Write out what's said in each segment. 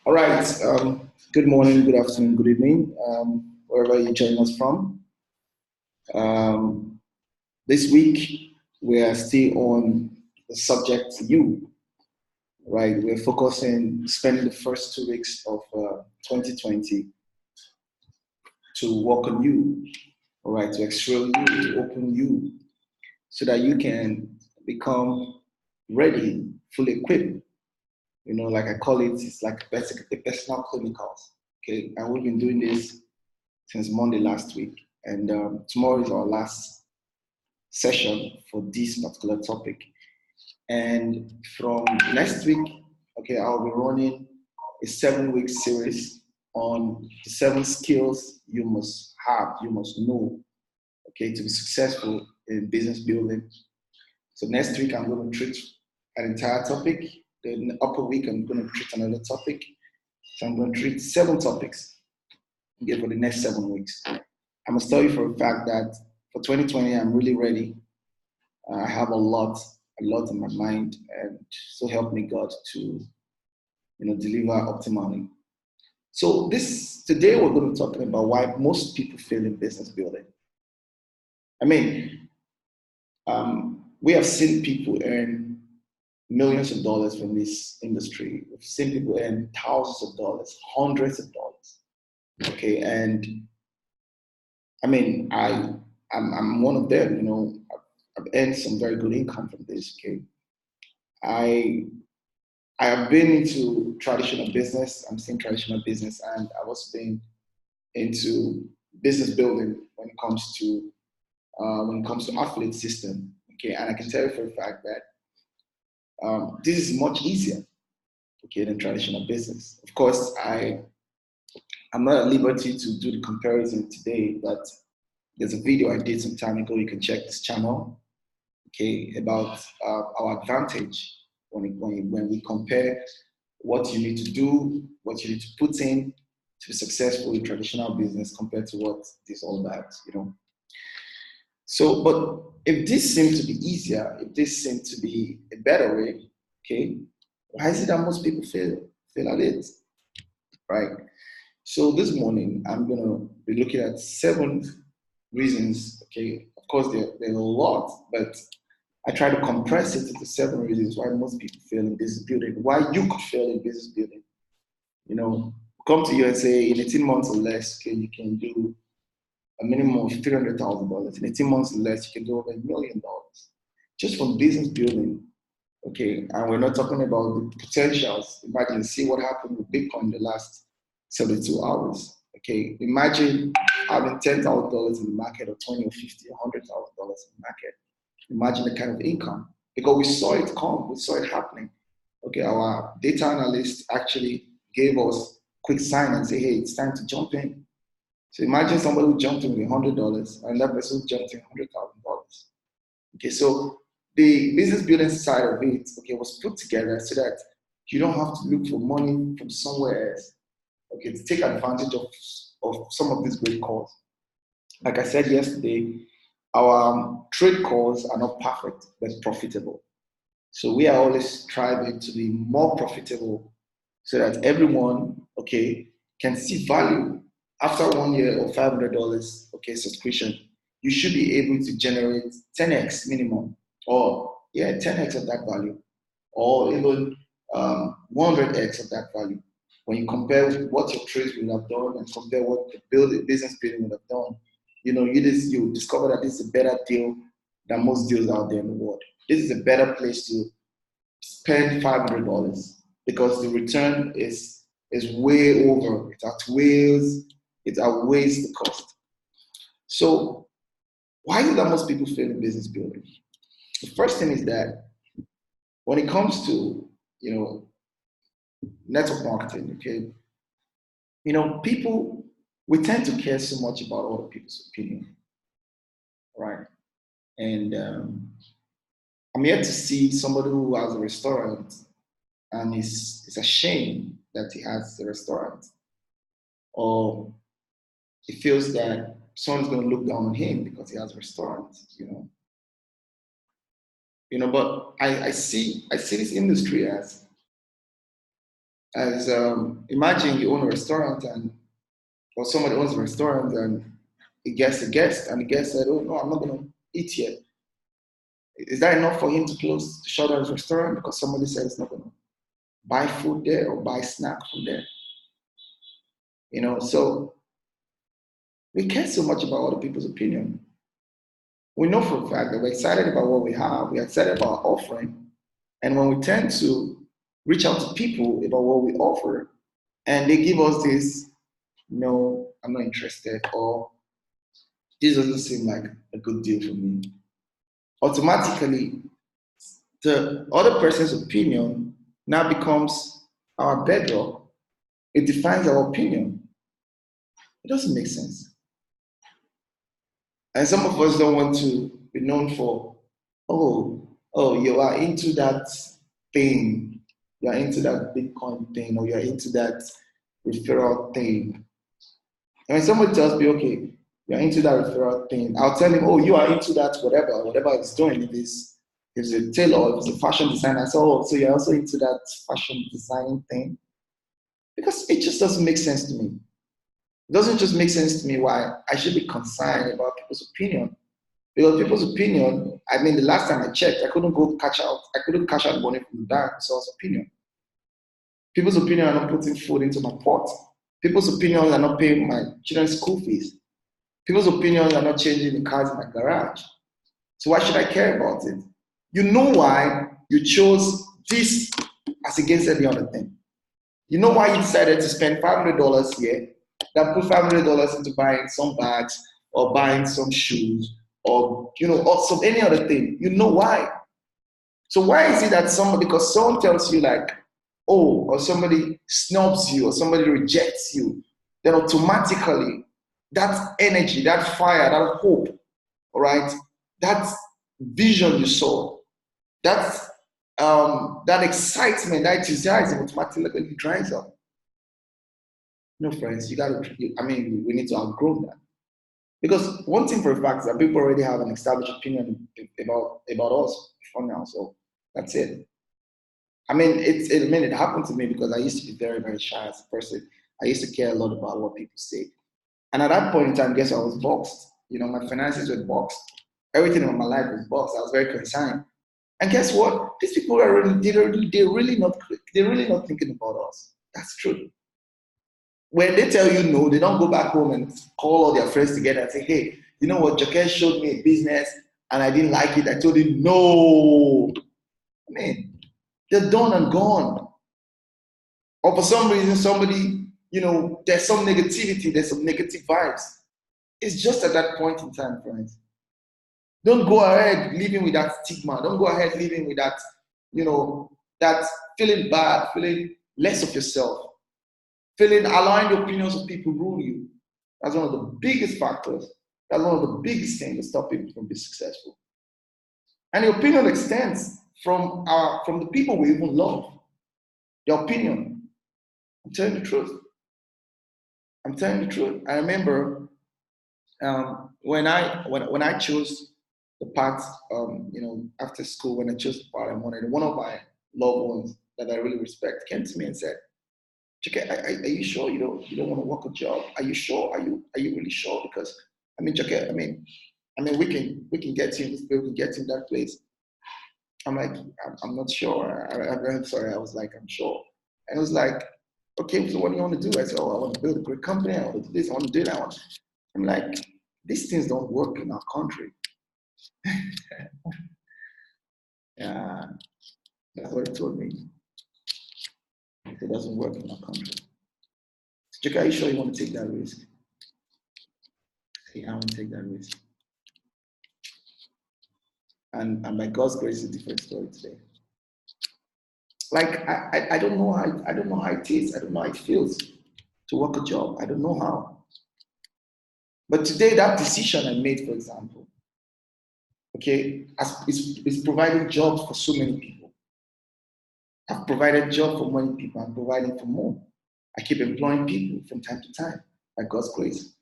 All right. Good morning, good afternoon, good evening, wherever you join us from. Um, this week, we are still on the subject you, right? We're focusing, spending the first 2 weeks of 2020 to work on you, all right, to extrail you, to open you, so that you can become ready, fully equipped. Like I call it, it's like a personal clinicals. Okay, and we've been doing this since Monday last week, and tomorrow is our last session for this particular topic. And from next week, okay, I'll be running a 7-week series on the 7 skills you must have, you must know, okay, to be successful in business building. So next week, I'm going to treat an entire topic. Then the upper week, I'm going to treat another topic. So I'm going to treat 7 topics again for the next 7 weeks. I must tell you for a fact that for 2020, I'm really ready. I have a lot in my mind, and so help me God to, deliver optimally. So today we're going to be talking about why most people fail in business building. I mean, we have seen people earn millions of dollars from this industry. We've seen people earn thousands of dollars, hundreds of dollars. Okay, and I mean, I'm one of them. I've earned some very good income from this. Okay, I have been into traditional business. I'm still in traditional business, and I've also been into business building when it comes to affiliate system. Okay, and I can tell you for a fact that this is much easier, okay, than traditional business. Of course, I'm not at liberty to do the comparison today, but there's a video I did some time ago. You can check this channel, okay, about our advantage when we compare what you need to do, what you need to put in to be successful in traditional business compared to what this is all about. So, but if this seems to be easier, if this seems to be a better way, okay, why is it that most people fail at it, right? So this morning, I'm going to be looking at 7 reasons, okay? Of course, there are a lot, but I try to compress it into 7 reasons why most people fail in business building, why you could fail in business building. Come to you and say in 18 months or less, okay, you can do a minimum of $300,000. In 18 months or less, you can do over $1 million just from business building, okay? And we're not talking about the potentials. Imagine, see what happened with Bitcoin in the last 72 hours, okay? Imagine having $10,000 in the market, or 20 or 50 or $100,000 in the market. Imagine the kind of income, because we saw it come, we saw it happening. Okay, our data analyst actually gave us quick sign and say, hey, it's time to jump in. So imagine somebody who jumped in with $100 and that person who jumped in $100,000. Okay, so the business building side of it, okay, was put together so that you don't have to look for money from somewhere else, okay, to take advantage of some of these great calls. Like I said yesterday, our trade calls are not perfect, but profitable. So we are always striving to be more profitable so that everyone, okay, can see value. After 1 year of $500, okay, subscription, you should be able to generate 10x minimum, or 10x of that value, or even 100x of that value. When you compare what your trades will have done and compare what the business building would have done, you discover that this is a better deal than most deals out there in the world. This is a better place to spend $500 because the return is way over. It outweighs the cost. So why is it that most people fail in business building? The first thing is that when it comes to network marketing, okay, people, we tend to care so much about other people's opinion, right? And I'm yet to see somebody who has a restaurant and is ashamed that he has a restaurant, or he feels that someone's going to look down on him because he has a restaurant, But I see this industry as As imagine you own a restaurant or somebody owns a restaurant and he gets a guest and the guest said, "Oh no, I'm not going to eat here." Is that enough for him to shut down his restaurant because somebody said it's not going to buy food there or buy snack from there? So we care so much about other people's opinion. We know for a fact that we're excited about what we have, we're excited about our offering, and when we tend to reach out to people about what we offer, and they give us this, "No, I'm not interested," or "This doesn't seem like a good deal for me," automatically the other person's opinion now becomes our bedrock. It defines our opinion. It doesn't make sense. And some of us don't want to be known for, you are into that thing, you are into that Bitcoin thing, or you're into that referral thing. And when somebody tells me, "Okay, you're into that referral thing," I'll tell him, "Oh, you are into that whatever it's doing. If it's a tailor, if it's a fashion designer." I say, "Oh, so you're also into that fashion design thing?" Because it just doesn't make sense to me. It doesn't just make sense to me why I should be concerned about people's opinion. Because people's opinion, the last time I checked, I couldn't cash out money from the bank for someone's opinion. People's opinion are not putting food into my pot. People's opinions are not paying my children's school fees. People's opinions are not changing the cars in my garage. So why should I care about it? You know why you chose this as against any other thing. You know why you decided to spend $500 here, then put $500 into buying some bags or buying some shoes or some any other thing. You know why. So why is it that because someone tells you like, "Oh," or somebody snubs you or somebody rejects you, then automatically that energy, that fire, that hope, all right, that vision you saw, that excitement, that enthusiasm automatically dries up? No, friends, we need to outgrow that. Because one thing for a fact is that people already have an established opinion about us for now, so that's it. It happened to me because I used to be very, very shy as a person. I used to care a lot about what people say. And at that point in time, guess I was boxed. My finances were boxed. Everything in my life was boxed. I was very concerned. And guess what? These people they're really not thinking about us. That's true. When they tell you no, they don't go back home and call all their friends together and say, "Hey, you know what? Joke showed me a business and I didn't like it. I told him no." They're done and gone. Or for some reason, somebody, there's some negativity, there's some negative vibes. It's just at that point in time, friends. Don't go ahead living with that stigma. Don't go ahead living with that, that feeling bad, feeling less of yourself, allowing the opinions of people rule you. That's one of the biggest factors. That's one of the biggest things that stop people from being successful. And the opinion extends from the people we even love. Their opinion. I'm telling the truth. I remember when I chose the path, after school, when I chose the path I wanted, one of my loved ones that I really respect came to me and said, "Joke, are you sure you don't want to work a job? Are you sure? Are you really sure? Because Joke, we can get you in this place, we can get you in that place." I'm like, I'm not sure. I'm sorry. I was like, "I'm sure." And it was like, "Okay, so what do you want to do?" I said, "Oh, I want to build a great company. I want to do this. I want to do that." I'm like, these things don't work in our country. Yeah, that's what he told me. It doesn't work in our country. Joke, are you sure you want to take that risk? I want to take that risk. And by God's grace, it's a different story today. Like I don't know how it is. I don't know how it feels to work a job. I don't know how. But today, that decision I made, for example, okay, is providing jobs for so many people. I've provided jobs for many people. I'm providing for more. I keep employing people from time to time by God's grace.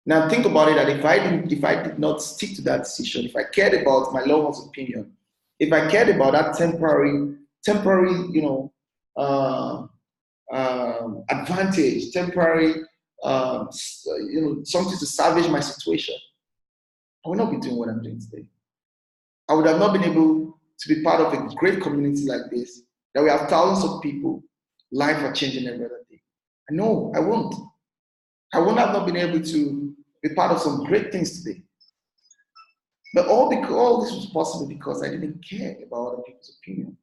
Now think about it, that if I did not stick to that decision, if I cared about my loved one's opinion, if I cared about that temporary, uh, advantage, temporary, something to salvage my situation, I would not be doing what I'm doing today. I would have not been able to be part of a great community like this, that we have thousands of people, life are changing every other day. No, I won't. I would have not been able to be part of some great things today. But all this was possible because I didn't care about other people's opinion.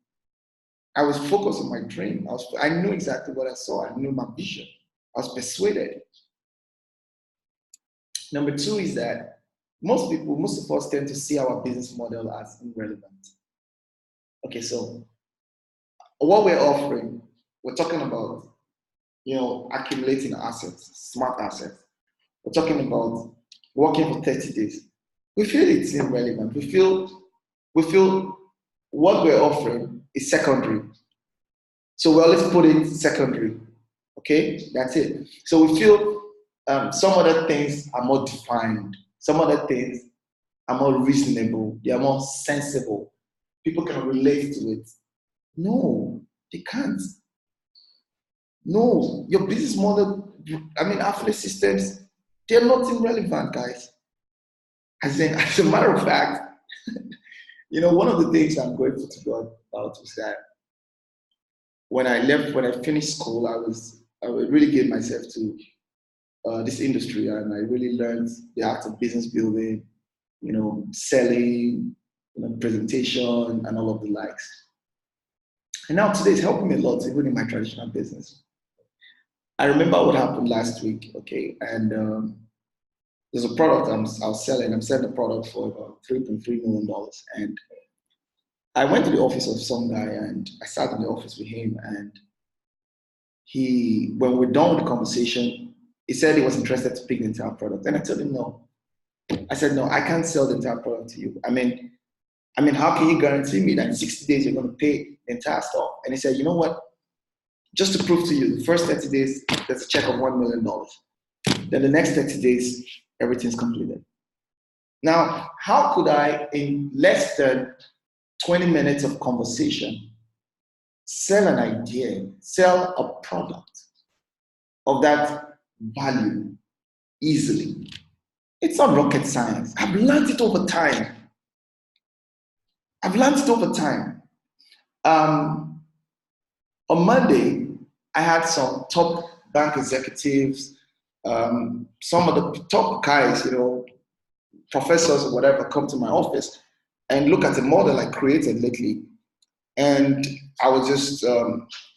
I was focused on my dream. I knew exactly what I saw. I knew my vision. I was persuaded. Number two is that most of us tend to see our business model as irrelevant. Okay, so what we're offering, we're talking about, accumulating assets, smart assets. We're talking about working for 30 days. We feel it's irrelevant. We feel what we're offering is secondary. So we always put it secondary. Okay, that's it. So we feel some other things are more defined. Some other things are more reasonable. They are more sensible. People can relate to it. No, they can't. No, your business model, affiliate systems, they're not irrelevant, guys. As a matter of fact, one of the things I'm grateful to God about was that when I finished school, I really gave myself to this industry, and I really learned the art of business building, selling, presentation, and all of the likes. And now today it's helping me a lot, even in my traditional business. I remember what happened last week, okay, and there's a product I was selling. I'm selling a product for about $3.3 million, and I went to the office of some guy, and I sat in the office with him, and when we're done with the conversation, he said he was interested to pick the entire product, and I told him no. I said, no, I can't sell the entire product to you. How can you guarantee me that in 60 days you're going to pay the entire stuff? And he said, you know what? Just to prove to you, the first 30 days, there's a check of $1 million. Then the next 30 days, everything's completed. Now, how could I, in less than 20 minutes of conversation, sell an idea, sell a product of that value easily? It's not rocket science. I've learned it over time. On Monday, I had some top bank executives, some of the top guys, professors or whatever, come to my office and look at the model I created lately. And I was just,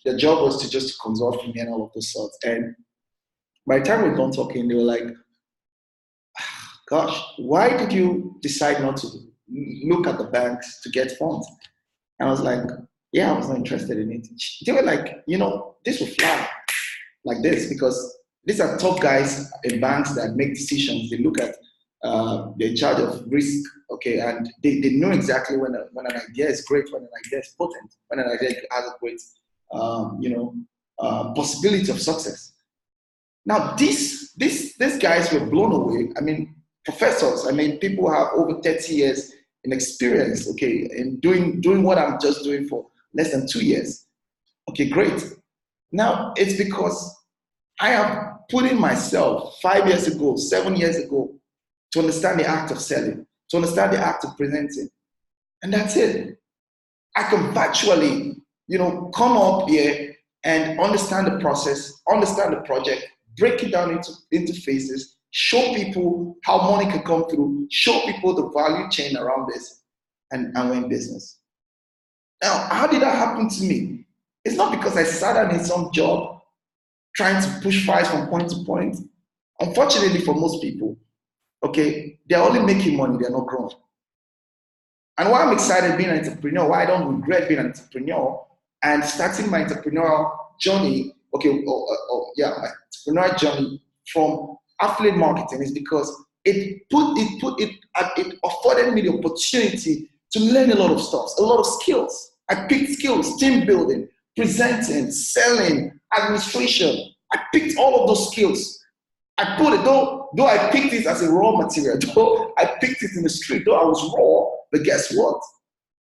their job was to just consult with me and all of those sorts. And by the time we're done talking, they were like, gosh, why did you decide not to look at the banks to get funds? And I was like, yeah, I was not interested in it. They were like, this will fly like this, because these are top guys in banks that make decisions. They look at, they're in charge of risk, okay, and they know exactly when an idea is great, when an idea is potent, when an idea has a great, possibility of success. Now, these guys were blown away. Professors, people who have over 30 years in experience, okay, in doing what I'm just doing for less than 2 years. Okay, great. Now, it's because I have put in myself 5 years ago, 7 years ago, to understand the act of selling, to understand the act of presenting. And that's it. I can virtually, come up here and understand the process, understand the project, break it down into phases, show people how money can come through, show people the value chain around this, and we're in business. Now, how did that happen to me? It's not because I sat down in some job trying to push files from point to point. Unfortunately for most people, okay, they're only making money, they're not growing. And why I'm excited being an entrepreneur, why I don't regret being an entrepreneur and starting my entrepreneurial journey, my entrepreneurial journey from affiliate marketing is because it afforded me the opportunity to learn a lot of stuff, a lot of skills. I picked skills, team building, presenting, selling, administration. I picked all of those skills. I put it, though I picked it as a raw material, though I picked it in the street, though I was raw, but guess what?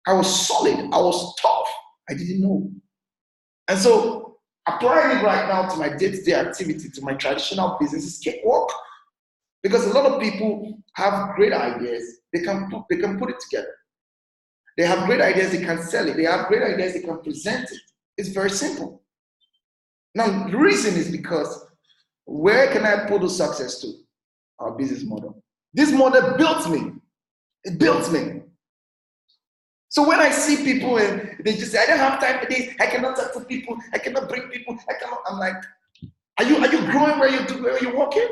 I was solid, I was tough. I didn't know. And so applying it right now to my day-to-day activity, to my traditional business is cakewalk. Because a lot of people have great ideas, they can put it together. They have great ideas, they can sell it. They have great ideas, they can present it. It's very simple. Now, the reason is because where can I put the success to? Our business model. This model built me. It built me. So when I see people and they just say, I don't have time for this, I cannot talk to people, I cannot bring people, I'm like, are you growing where you're working?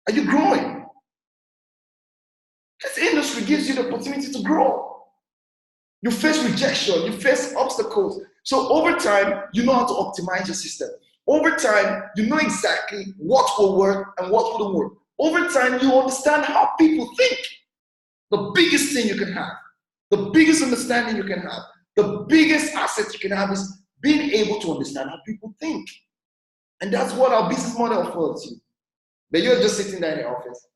Are you growing? This industry gives you the opportunity to grow. You face rejection, you face obstacles. So over time, you know how to optimize your system. Over time, you know exactly what will work and what wouldn't work. Over time, you understand how people think. The biggest thing you can have, the biggest understanding you can have, the biggest asset you can have is being able to understand how people think. And that's what our business model affords you. But you're just sitting there in the office,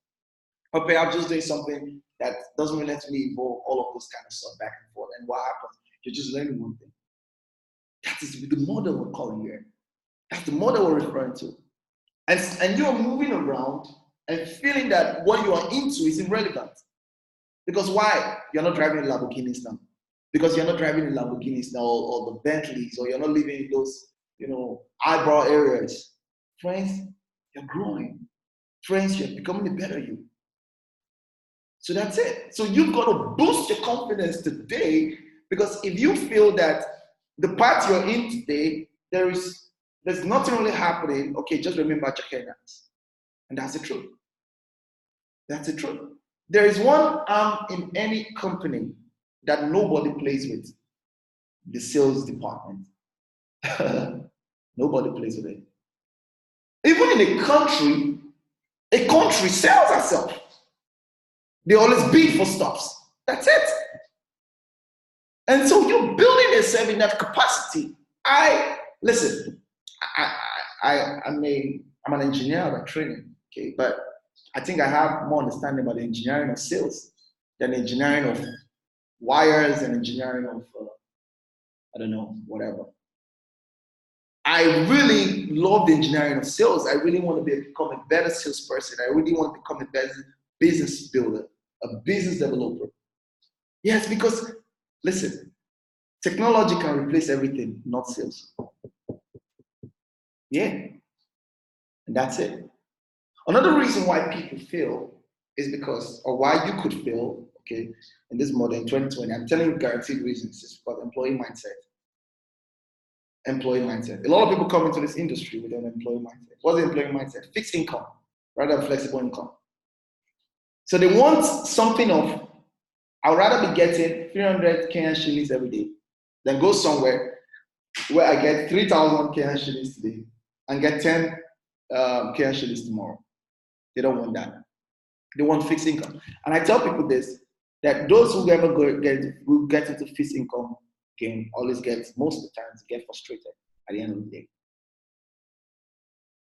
or perhaps just doing something that doesn't really let me involve all of those kind of stuff back and forth. And what happens? You're just learning one thing. That is the model we're calling here. That's the model we're referring to. And you're moving around and feeling that what you are into is irrelevant. Because why? You're not driving Lamborghinis now. Because you're not driving the Lamborghinis now or the Bentleys, or you're not living in those, eyebrow areas. Friends, you're growing. Friends, you're becoming a better you. So that's it. So you've got to boost your confidence today, because if you feel that the path you're in today, there's nothing really happening, okay, just remember Ejoke Enaks. And that's the truth. That's the truth. There is one arm in any company that nobody plays with: the sales department. Nobody plays with it. Even in a country sells itself. They always bid for stuffs. That's it. And so you're building yourself in that capacity. Listen, I'm an engineer by training, okay, but I think I have more understanding about the engineering of sales than engineering of wires and engineering of, whatever. I really love the engineering of sales. I really want to become a better salesperson. I really want to become a better business builder, a business developer. Yes, because, listen, technology can replace everything, not sales. Yeah, and that's it. Another reason why people fail is because, or why you could fail, okay, in this model in 2020, I'm telling you guaranteed reasons, is because employee mindset. Employee mindset. A lot of people come into this industry with an employee mindset. What's the employee mindset? Fixed income rather than flexible income. So they want something of, I'd rather be getting 300 Kenyan shillings every day than go somewhere where I get 3,000 Kenyan shillings today and get 10 Kenyan shillings tomorrow. They don't want that. They want fixed income. And I tell people this, that those who ever get into fixed income game always most of the times get frustrated at the end of the day.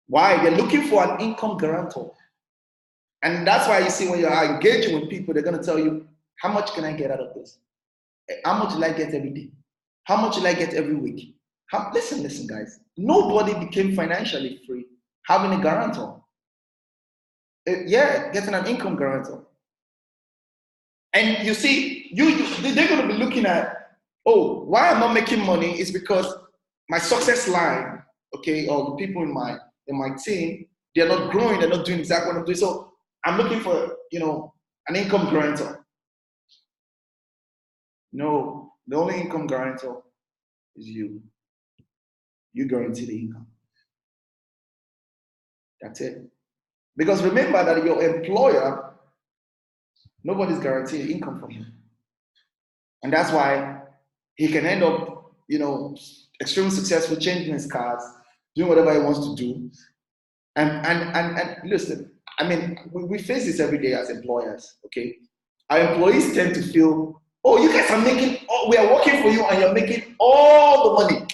Why? They're looking for an income guarantor. And that's why you see when you're engaging with people, they're going to tell you, how much can I get out of this? How much will I get every day? How much will I get every week? Listen, guys. Nobody became financially free having a guarantor. Getting an income guarantor. And you see, they're going to be looking at, oh, why I'm not making money is because my success line, okay, or the people in my team, they're not growing, they're not doing exactly what I'm doing. So I'm looking for, an income guarantor. No, the only income guarantor is you. You guarantee the income. That's it. Because remember that your employer, nobody's guaranteeing income from him. And that's why he can end up, extremely successful, changing his cars, doing whatever he wants to do. And listen, I mean, we face this every day as employers, okay? Our employees tend to feel, oh, you guys are we are working for you and you're making all the money.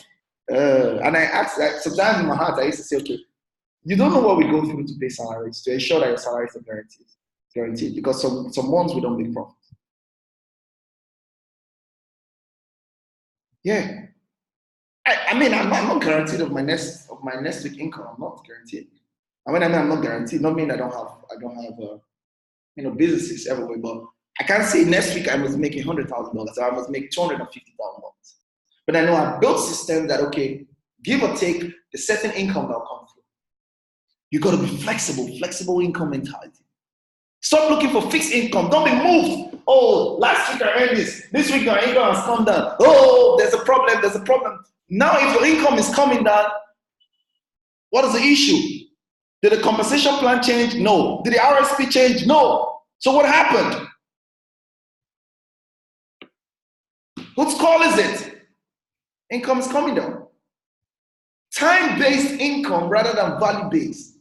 And I ask, sometimes in my heart, I used to say, okay, you don't know what we go through to pay salaries, to ensure that your salaries are guaranteed, because some months we don't make profit. Yeah. I'm not guaranteed of my next week income. I'm not guaranteed. I'm not guaranteed. Not mean I don't have businesses everywhere, but I can't say next week I must make $100,000 or I must make $250,000. But I know I've built systems that, okay, give or take the certain income that will come through. You got to be flexible income mentality. Stop looking for fixed income. Don't be moved. Oh, last week I earned this week my income has come down. Oh, there's a problem. Now if your income is coming down, what is the issue? Did the compensation plan change? No. Did the RSP change? No. So what happened? Whose call is it? Income is coming down. Time-based income rather than value-based.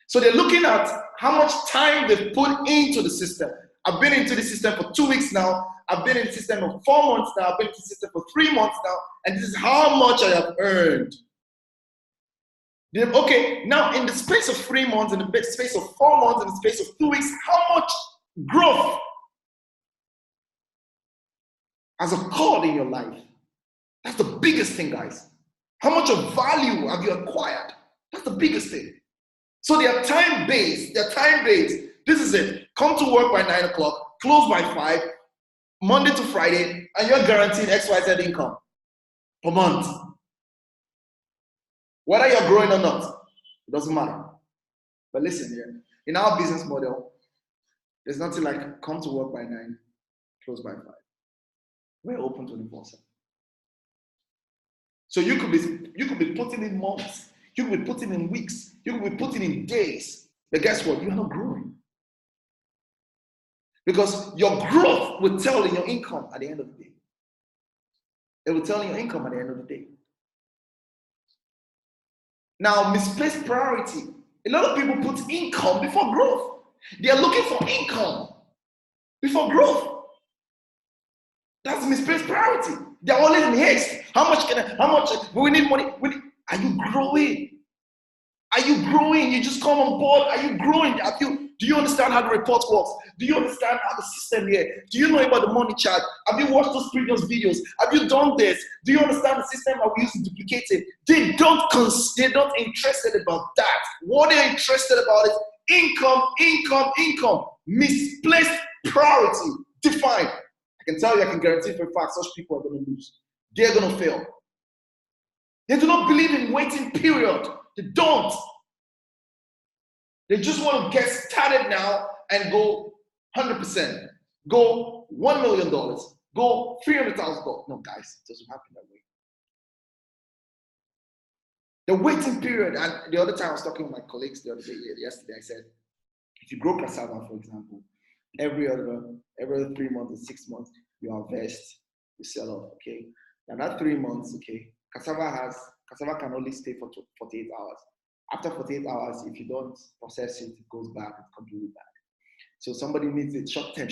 So they're looking at how much time they've put into the system. I've been into the system for 2 weeks now. I've been in the system for 4 months now. I've been in the system for 3 months now. And this is how much I have earned. Okay, now in the space of 3 months, in the space of 4 months, in the space of 2 weeks, how much growth has occurred in your life? That's the biggest thing, guys. How much of value have you acquired? That's the biggest thing. So they are time-based. This is it. Come to work by 9 o'clock, close by 5, Monday to Friday, and you're guaranteed XYZ income per month. Whether you're growing or not, it doesn't matter. But listen here, in our business model, there's nothing like come to work by 9, close by 5. We're open 24/7. So you could be putting in months, you could be putting in weeks, you could be putting in days. But guess what? You're not growing. Because your growth will tell in your income at the end of the day. It will tell in your income at the end of the day. Now, misplaced priority. A lot of people put income before growth. They are looking for income before growth. That's misplaced priority. They're always in haste. How much? We need money. Are you growing? Are you growing? You just come on board. Are you growing? Do you understand how the report works? Do you understand how the system here? Do you know about the money chart? Have you watched those previous videos? Have you done this? Do you understand the system that we use to duplicate it? They're not interested about that. What they're interested about is income. Misplaced priority. Defined. I can tell you, I can guarantee for a fact, such people are going to lose. They're going to fail. They do not believe in waiting period. They don't. They just want to get started now and go 100%. Go $1 million. Go $300,000. No, guys, it doesn't happen that way. The waiting period, and the other time I was talking with my colleagues yesterday, I said, if you grow cassava, for example, every other 3 months or 6 months, you harvest, you sell off, okay? And that 3 months, okay, cassava can only stay for 48 hours. After 48 hours, if you don't process it, it goes back, it's completely bad. So somebody needs it short term.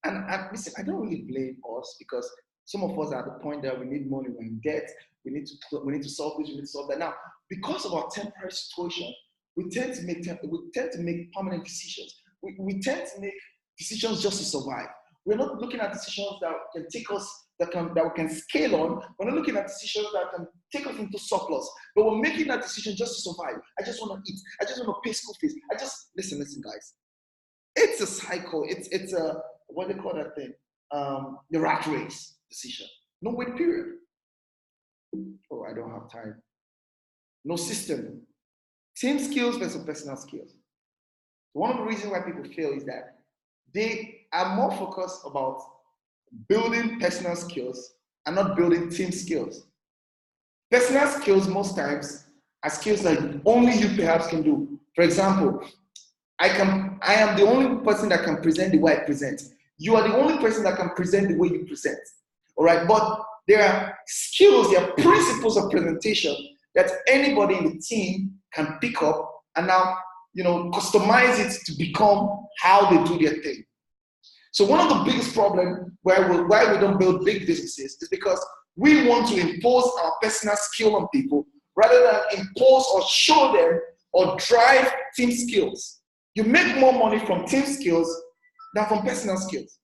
And listen, I don't really blame us because some of us are at the point that we need money, we're in debt, we need to solve this, we need to solve that. Now, because of our temporary situation, we tend to make permanent decisions. We tend to make decisions just to survive. We're not looking at decisions that can take us, that we can scale on. We're not looking at decisions that can take us into surplus, but we're making that decision just to survive. I just want to eat. I just want to pay school fees. Listen, guys. It's a cycle. It's a, what do they call that thing? The rat race decision. No wait period. Oh, I don't have time. No system. Team skills versus personal skills. One of the reasons why people fail is that they are more focused about building personal skills and not building team skills. Personal skills most times are skills that only you perhaps can do. For example, I am the only person that can present the way I present. You are the only person that can present the way you present. All right, but there are skills, there are principles of presentation that anybody in the team can pick up and now, customize it to become how they do their thing. So one of the biggest problems why we don't build big businesses is because we want to impose our personal skill on people rather than impose or show them or drive team skills. You make more money from team skills than from personal skills.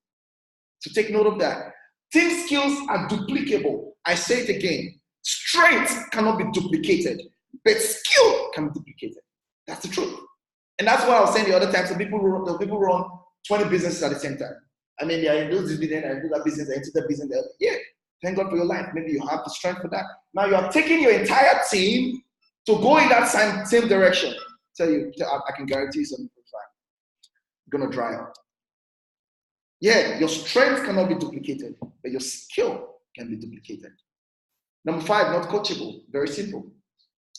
So take note of that. Team skills are duplicable. I say it again. Strength cannot be duplicated, but skill can be duplicated. That's the truth. And that's why I was saying the other time, some people run 20 businesses at the same time. I mean, they are in those business, I do that business, I into that business. Yeah, thank God for your life. Maybe you have the strength for that. Now you are taking your entire team to go in that same direction. I can guarantee you something for a fact. You're gonna dry out. Yeah, your strength cannot be duplicated, but your skill can be duplicated. Number 5, not coachable. Very simple.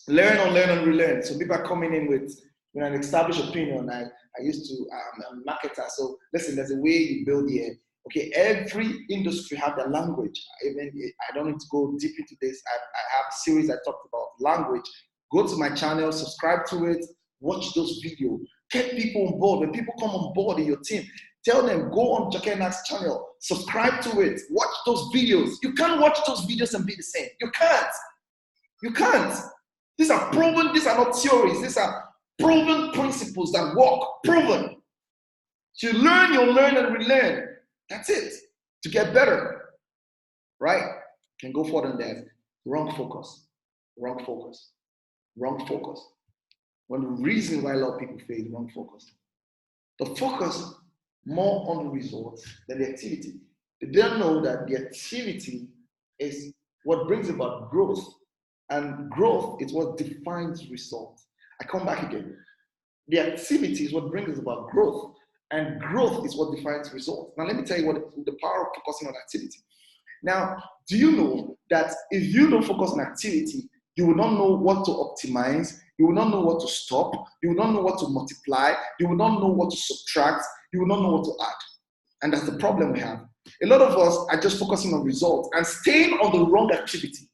Learn, unlearn, and relearn. So people are coming in with an established opinion. I used to, I'm a marketer. So listen, there's a way you build here. Okay, every industry have their language. I don't need to go deep into this. I have a series I talked about language. Go to my channel, subscribe to it, watch those videos. Get people on board. When people come on board in your team, tell them, go on Ejoke Enaks channel, subscribe to it, watch those videos. You can't watch those videos and be the same. You can't. You can't. These are proven, these are not theories. These are proven principles that work, proven. So you learn, you'll learn and relearn. That's it. To get better, right? Can go further than that. Wrong focus, wrong focus, wrong focus. One of the reasons why a lot of people fail is wrong focus. The focus more on the results than the activity. They don't know that the activity is what brings about growth, and growth is what defines results. I come back again. The activity is what brings about growth, and growth is what defines results. Now, let me tell you what the power of focusing on activity. Now, do you know that if you don't focus on activity, you will not know what to optimize, you will not know what to stop, you will not know what to multiply, you will not know what to subtract, you will not know what to add. And that's the problem we have. A lot of us are just focusing on results and staying on the wrong activity.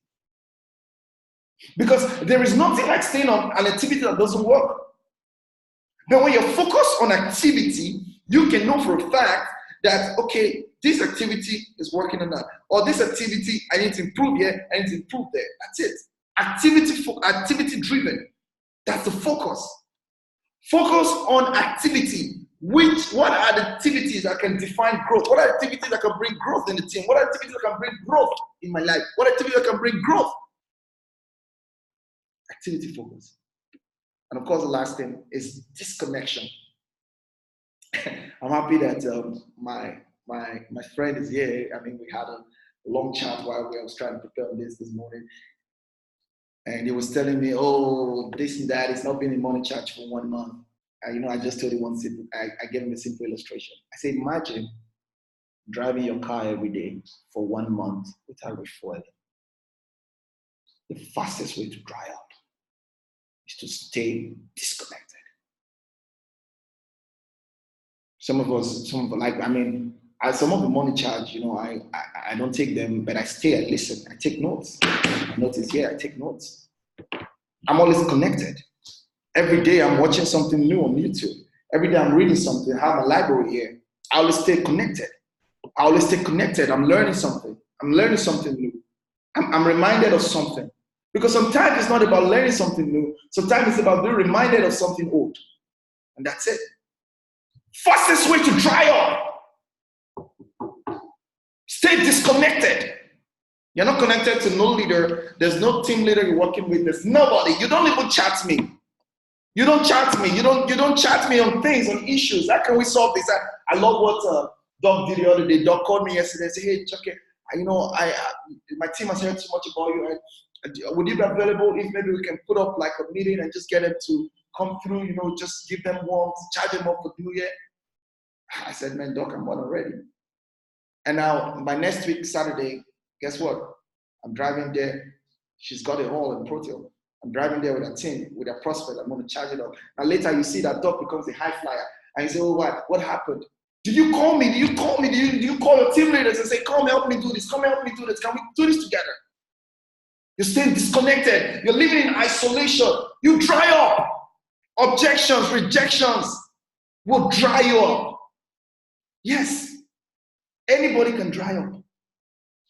Because there is nothing like staying on an activity that doesn't work. But when you're focused on activity, you can know for a fact that, okay, this activity is working on that. Or this activity, I need to improve here, I need to improve there. That's it. Activity driven. That's the focus. Focus on activity. What are the activities that can define growth? What are activities that can bring growth in the team? What are activities that can bring growth in my life? What activities that can bring growth? Activity focus. And of course, the last thing is disconnection. I'm happy that my friend is here. I mean, we had a long chat while I was trying to prepare this morning. And he was telling me, oh, this and that, it's not been in money charge for 1 month. I just told him I gave him a simple illustration. I said, imagine driving your car every day for 1 month without refueling. The fastest way to dry out is to stay disconnected. Some of the money charge, I don't take them, but I stay, I listen, I take notes. I notice here, I take notes. I'm always connected. Every day I'm watching something new on YouTube. Every day I'm reading something, I have a library here. I always stay connected. I'm learning something. I'm learning something new. I'm reminded of something. Because sometimes it's not about learning something new. Sometimes it's about being reminded of something old. And that's it. Fastest way to dry up. Stay disconnected. You're not connected to no leader. There's no team leader you're working with. There's nobody. You don't even chat me. You don't chat me. You don't chat me on things, on issues. How can we solve this? I love what Doc did the other day. Doc called me yesterday and said, hey, Ejoke, my team has heard too much about you. Would you be available if maybe we can put up like a meeting and just get them to come through, just give them warmth, charge them up for New Year? I said, man, Doc, I'm on already. And now, by next week, Saturday, guess what? I'm driving there. She's got a hall in Protel. I'm driving there with a team, with a prospect. I'm going to charge it up. Now, later, you see that Doc becomes a high flyer. And you say, oh, what happened? Did you call me? Do you call your team leaders and say, come help me do this? Come help me do this. Can we do this together? You're staying disconnected. You're living in isolation. You dry up. Objections, rejections will dry you up. Yes. Anybody can dry up.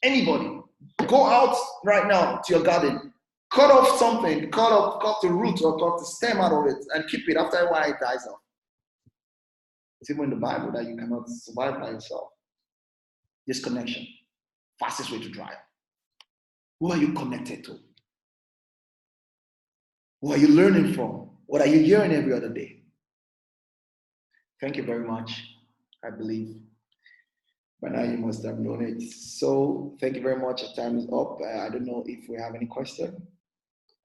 Anybody. Go out right now to your garden. Cut off something. Cut the root or cut the stem out of it and keep it. After a while, it dies off. It's even in the Bible that you cannot survive by yourself. Disconnection. Fastest way to dry up. Who are you connected to? Who are you learning from? What are you hearing every other day? Thank you very much. I believe by now you must have known it. So thank you very much. Our time is up. I don't know if we have any question.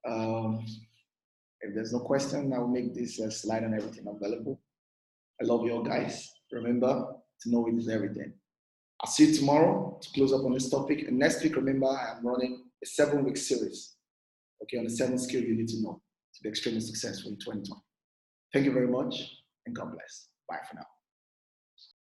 If there's no question, I'll make this slide and everything available. I love you all, guys. Remember, to know it is everything. I'll see you tomorrow to close up on this topic. And next week, remember, I'm running a 7-week series, okay, on the 7 skills you need to know to be extremely successful in 2020. Thank you very much, and God bless. Bye for now.